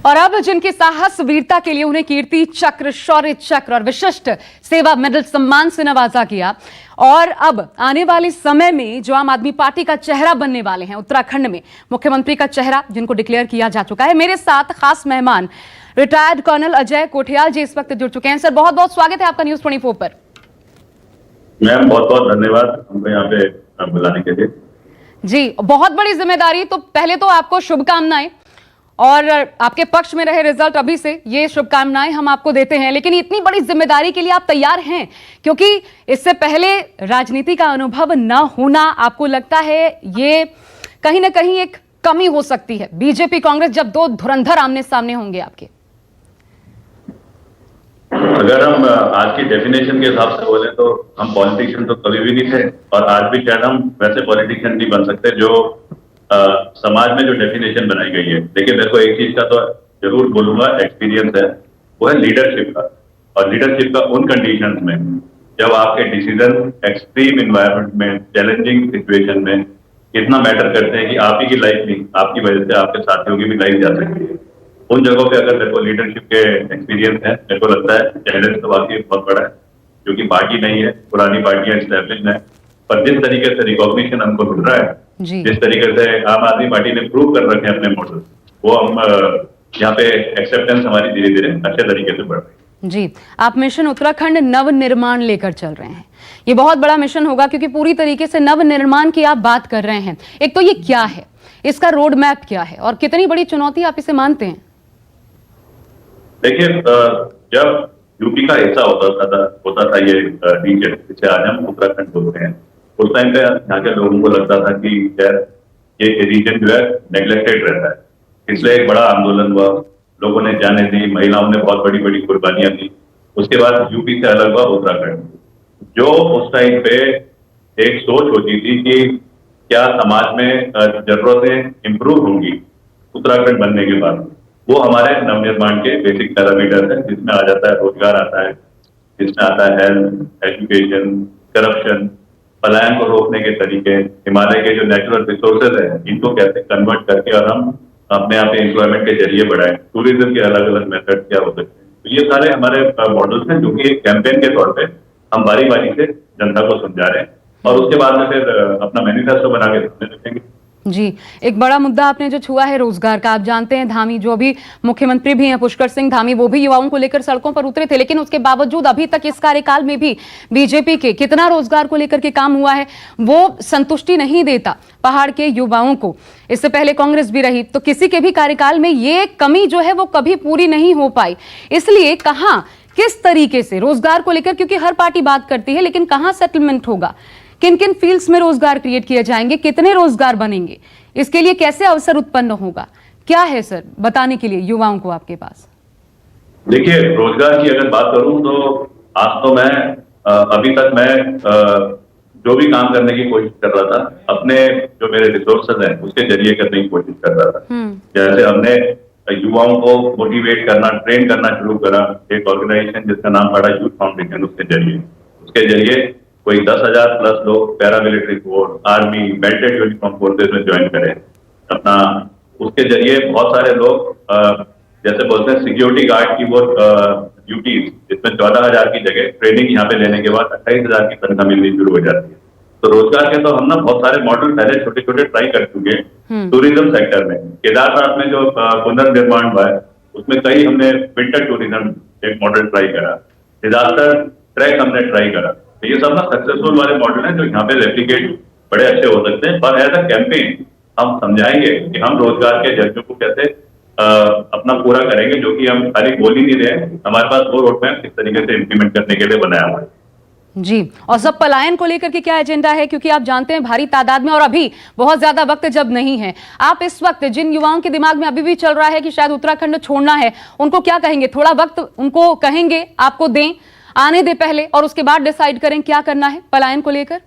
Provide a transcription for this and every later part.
और अब जिनकी साहस वीरता के लिए उन्हें कीर्ति चक्र, शौर्य चक्र और विशिष्ट सेवा मेडल सम्मान से नवाजा गया। और अब आने वाले समय में जो आम आदमी पार्टी का चेहरा बनने वाले हैं उत्तराखंड में, मुख्यमंत्री का चेहरा जिनको डिक्लेयर किया जा चुका है। मेरे साथ खास मेहमान रिटायर्ड कर्नल अजय कोठियाल जी इस वक्त जुड़ चुके हैं। सर, बहुत बहुत स्वागत है आपका न्यूज़ 24 पर। मैम बहुत बहुत धन्यवाद हमको यहाँ पे बुलाने के लिए। जी, बहुत बड़ी जिम्मेदारी। तो पहले तो आपको शुभकामनाएं, और आपके पक्ष में रहे रिजल्ट अभी से, ये शुभकामनाएं हम आपको देते हैं। लेकिन इतनी बड़ी जिम्मेदारी के लिए आप तैयार हैं? क्योंकि इससे पहले राजनीति का अनुभव न होना, आपको लगता है ये कहीं ना कहीं एक कमी हो सकती है बीजेपी कांग्रेस जब दो धुरंधर आमने सामने होंगे आपके? अगर हम आज की डेफिनेशन के हिसाब से बोले तो हम पॉलिटिशियन तो कभी भी नहीं थे, और आज भी शायद हम वैसे पॉलिटिशियन नहीं बन सकते जो समाज में जो डेफिनेशन बनाई गई है। लेकिन मेरे को एक चीज का तो जरूर बोलूंगा, एक्सपीरियंस है, वो है लीडरशिप का। और लीडरशिप का उन कंडीशंस में जब आपके डिसीजन एक्सट्रीम इन्वायरमेंट में, चैलेंजिंग सिचुएशन में इतना मैटर करते हैं कि आप ही की लाइफ नहीं, आपकी वजह से आपके साथियों की भी लाइफ जा सकती है। उन जगहों पे अगर मेरे को लीडरशिप के एक्सपीरियंस है, मेरे को लगता है चैलेंज तो वाकई बहुत बड़ा है, क्योंकि पार्टी नहीं है, पुरानी पार्टियां एस्टैब्लिश्ड है, पर जिस तरीके से रिकॉग्निशन हमको मिल रहा है, जिस तरीके से आम आदमी पार्टी ने प्रूव कर रखे हैं अपने मॉडल, वो हम यहाँ पे एक्सेप्टेंस हमारी धीरे धीरे अच्छे तरीके से बढ़ रही है। जी, आप मिशन उत्तराखंड नव निर्माण लेकर चल रहे हैं। ये बहुत बड़ा मिशन होगा, क्योंकि पूरी तरीके से नव निर्माण की आप बात कर रहे हैं। एक तो ये क्या है, इसका रोड मैप क्या है, और कितनी बड़ी चुनौती आप इसे मानते हैं? देखिए, जब यूपी का हिस्सा होता था ये रीजन, जिसे आज हम उत्तराखंड बोलते हैं, उस टाइम पे यहाँ के लोगों को लगता था कि यार ये रीजन जो है नेग्लेक्टेड रहता है। इसलिए एक बड़ा आंदोलन हुआ, लोगों ने जाने दी, महिलाओं ने बहुत बड़ी बड़ी कुर्बानियां दी। उसके बाद यूपी से अलग हुआ उत्तराखंड। जो उस टाइम पे एक सोच होती थी कि क्या समाज में जरूरतें इंप्रूव होंगी उत्तराखंड बनने के बाद, वो हमारे नवनिर्माण के बेसिक पैरामीटर है, जिसमें आ जाता है रोजगार आता है, जिसमें आता है हेल्थ, एजुकेशन, करप्शन, पलायन को रोकने के तरीके, हिमालय के जो नेचुरल रिसोर्सेज हैं इनको कैसे कन्वर्ट करके और हम अपने आप एम्प्लॉयमेंट के जरिए बढ़ाएं, टूरिज्म के अलग अलग मेथड क्या हो सकते हैं। तो ये सारे हमारे मॉडल्स हैं, जो कि एक कैंपेन के तौर पे हम बारी बारी से जनता को समझा रहे हैं, और उसके बाद में फिर अपना मैनिफेस्टो बना के सामने रखेंगे। जी, एक बड़ा मुद्दा आपने जो छुआ है रोजगार का। आप जानते हैं धामी, जो अभी मुख्यमंत्री भी हैं पुष्कर सिंह धामी, वो भी युवाओं को लेकर सड़कों पर उतरे थे। लेकिन उसके बावजूद अभी तक इस कार्यकाल में भी बीजेपी के कितना रोजगार को लेकर के काम हुआ है, वो संतुष्टि नहीं देता पहाड़ के युवाओं को। इससे पहले कांग्रेस भी रही, तो किसी के भी कार्यकाल में ये कमी जो है वो कभी पूरी नहीं हो पाई। इसलिए कहाँ, किस तरीके से रोजगार को लेकर, क्योंकि हर पार्टी बात करती है, लेकिन कहाँ सेटलमेंट होगा, किन किन फील्ड्स में रोजगार क्रिएट किए जाएंगे, कितने रोजगार बनेंगे, इसके लिए कैसे अवसर उत्पन्न होगा, क्या है सर बताने के लिए युवाओं को आपके पास? देखिए, रोजगार की अगर बात करूं तो आज तो मैं अभी तक मैं जो भी काम करने की कोशिश कर रहा था, अपने जो मेरे रिसोर्सेज हैं उसके जरिए करने की कोशिश कर रहा था। जैसे हमने युवाओं को मोटिवेट करना, ट्रेन करना शुरू करा, एक ऑर्गेनाइजेशन जिसका नाम पड़ा यूथ फाउंडेशन, उसके जरिए कोई 10,000 प्लस लोग paramilitary force, army, belted uniform forces में ज्वाइन करें अपना। उसके जरिए बहुत सारे लोग जैसे बोलते हैं सिक्योरिटी गार्ड की वो ड्यूटीज, जिसमें 14,000 की जगह ट्रेनिंग यहाँ पे लेने के बाद 28,000 की तनख्वाह मिलनी शुरू हो जाती है। तो रोजगार के तो हम ना बहुत सारे मॉडल पहले छोटे छोटे ट्राई कर चुके हैं। टूरिज्म सेक्टर में केदारनाथ में जो पुनर्निर्माण हुआ है, उसमें कई हमने विंटर टूरिज्म एक मॉडल ट्राई करा, डिजास्टर ट्रैक हमने ट्राई करा। तो ये सब ना सक्सेसफुल वाले मॉडल हैं जो यहाँ पे रेप्लिकेट बड़े अच्छे हो सकते हैं। पर एज अ कैंपेन हम समझाएंगे कि हम रोजगार के जरिए को कैसे अपना पूरा करेंगे, जो कि हम खाली बोल ही नहीं रहे, हमारे पास वो रोड मैप किस तरीके से इम्प्लीमेंट करने के लिए बनाया हुआ है। जी, और सब पलायन को लेकर के क्या एजेंडा है, क्योंकि आप जानते हैं भारी तादाद में, और अभी बहुत ज्यादा वक्त जब नहीं है, आप इस वक्त जिन युवाओं के दिमाग में अभी भी चल रहा है कि शायद उत्तराखंड छोड़ना है, उनको क्या कहेंगे? थोड़ा वक्त उनको कहेंगे आपको दें, आने दे पहले, और उसके बाद डिसाइड करें क्या करना है पलायन को लेकर?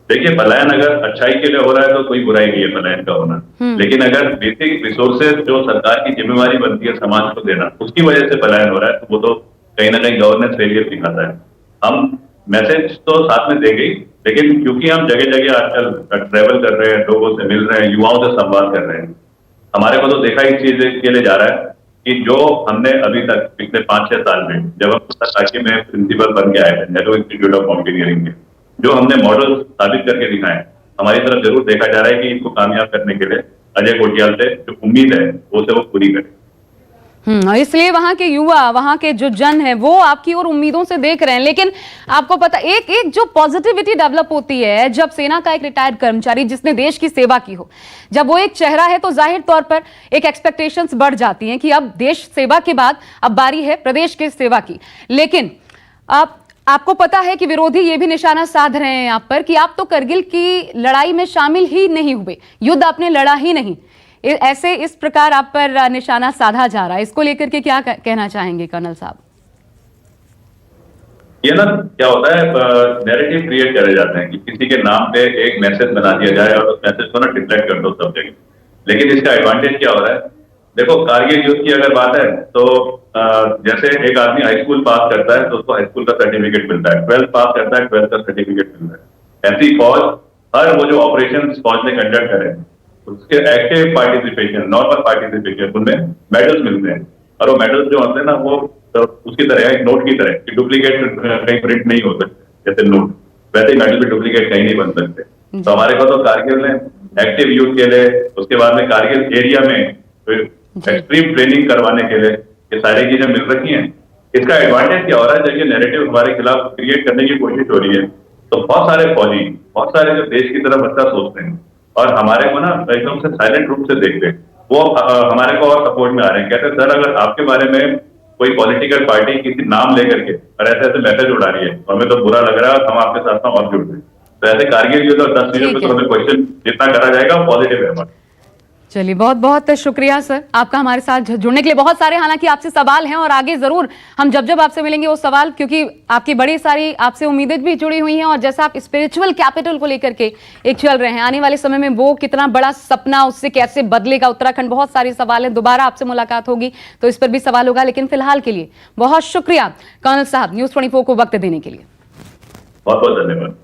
देखिए, पलायन अगर अच्छाई के लिए हो रहा है तो कोई बुराई नहीं है पलायन का होना, लेकिन अगर बेसिक रिसोर्सेज जो सरकार की जिम्मेवारी बनती है समाज को देना, उसकी वजह से पलायन हो रहा है, तो वो तो कहीं ना कहीं गवर्नेंस फेलियर दिखाता है। हम मैसेज तो साथ में देंगे, लेकिन क्योंकि हम जगह जगह आजकल ट्रेवल कर रहे हैं, लोगों से मिल रहे हैं, युवाओं से संवाद कर रहे हैं, हमारे को तो देखा इस चीज के लिए जा रहा है कि जो हमने अभी तक पिछले 5-6 साल में, जब हम ताकि में प्रिंसिपल बन के आए थे नेहरू इंस्टीट्यूट ऑफ माउंटेनियरिंग में, जो हमने मॉडल साबित करके दिखाए, हमारी तरफ जरूर देखा जा रहा है कि इसको कामयाब करने के लिए अजय कोटियाल से जो उम्मीद है वो पूरी करें। और इसलिए वहां के युवा, वहां के जो जन है वो आपकी और उम्मीदों से देख रहे हैं। लेकिन आपको पता, एक एक जो पॉजिटिविटी डेवलप होती है जब सेना का एक रिटायर्ड कर्मचारी जिसने देश की सेवा की हो, जब वो एक चेहरा है तो जाहिर तौर पर एक एक्सपेक्टेशंस बढ़ जाती हैं कि अब देश सेवा के बाद अब बारी है प्रदेश की सेवा की। लेकिन आपको पता है कि विरोधी ये भी निशाना साध रहे हैं आप पर कि आप तो करगिल की लड़ाई में शामिल ही नहीं हुए, युद्ध आपने लड़ा ही नहीं। ऐसे इस प्रकार आप पर निशाना साधा जा रहा है, इसको लेकर के क्या कहना चाहेंगे कर्नल साहब? ये ना क्या होता है, नैरेटिव क्रिएट करे जाते हैं कि किसी के नाम पे एक मैसेज बना दिया जाए और उस मैसेज को ना डिफ्लेक्ट कर दो सब जगह। लेकिन इसका एडवांटेज क्या हो रहा है? देखो, कारगिल युद्ध की अगर बात है तो जैसे एक आदमी हाई स्कूल पास करता है तो उसको हाई स्कूल का सर्टिफिकेट मिलता है, 12th पास करता है 12th का सर्टिफिकेट मिलता है। ऐसी फौज, हर वो जो ऑपरेशन फौज ने कंडक्ट करे उसके एक्टिव पार्टिसिपेशन, नॉर्मल पार्टिसिपेशन, उनमें मेडल्स मिलते हैं। और वो मेडल्स जो होते हैं ना वो उसकी तरह एक नोट की तरह कि डुप्लीकेट कहीं प्रिंट नहीं हो सकते जैसे नोट, वैसे ही मेडल भी डुप्लीकेट कहीं नहीं बन सकते। तो हमारे को तो कारगिल ने एक्टिव यूथ के लिए, उसके बाद में कारगिल एरिया में एक्सट्रीम ट्रेनिंग करवाने के लिए ये सारी चीजें मिल रखी हैं। इसका एडवांटेज क्या हो रहा है? जब ये नैरेटिव हमारे खिलाफ क्रिएट करने की कोशिश हो रही है तो बहुत सारे फौजी, बहुत सारे जो देश की तरफ अच्छा सोचते हैं और हमारे को ना एकदम से साइलेंट रूप से देखते, वो हमारे को और सपोर्ट में आ रहे हैं। कहते हैं सर, अगर आपके बारे में कोई पॉलिटिकल पार्टी किसी नाम लेकर के और ऐसे ऐसे मैसेज उड़ा रही है, हमें तो बुरा लग रहा है, हम आपके साथ और जुड़ रहे हैं। तो ऐसे कारगिल युद्ध और 10 चीजों पे तो हमें क्वेश्चन जितना करा जाएगा पॉजिटिव है हमारा। चलिए, बहुत बहुत शुक्रिया सर आपका हमारे साथ जुड़ने के लिए। बहुत सारे हालांकि आपसे सवाल हैं और आगे जरूर हम जब आपसे मिलेंगे वो सवाल, क्योंकि आपकी बड़ी सारी आपसे उम्मीदें भी जुड़ी हुई हैं और जैसा आप स्पिरिचुअल कैपिटल को लेकर के एक चल रहे हैं, आने वाले समय में वो कितना बड़ा सपना, उससे कैसे बदलेगा उत्तराखंड, बहुत सारे सवाल हैं। दोबारा आपसे मुलाकात होगी तो इस पर भी सवाल होगा, लेकिन फिलहाल के लिए बहुत शुक्रिया कर्नल साहब न्यूज़ 24 को वक्त देने के लिए। बहुत बहुत धन्यवाद।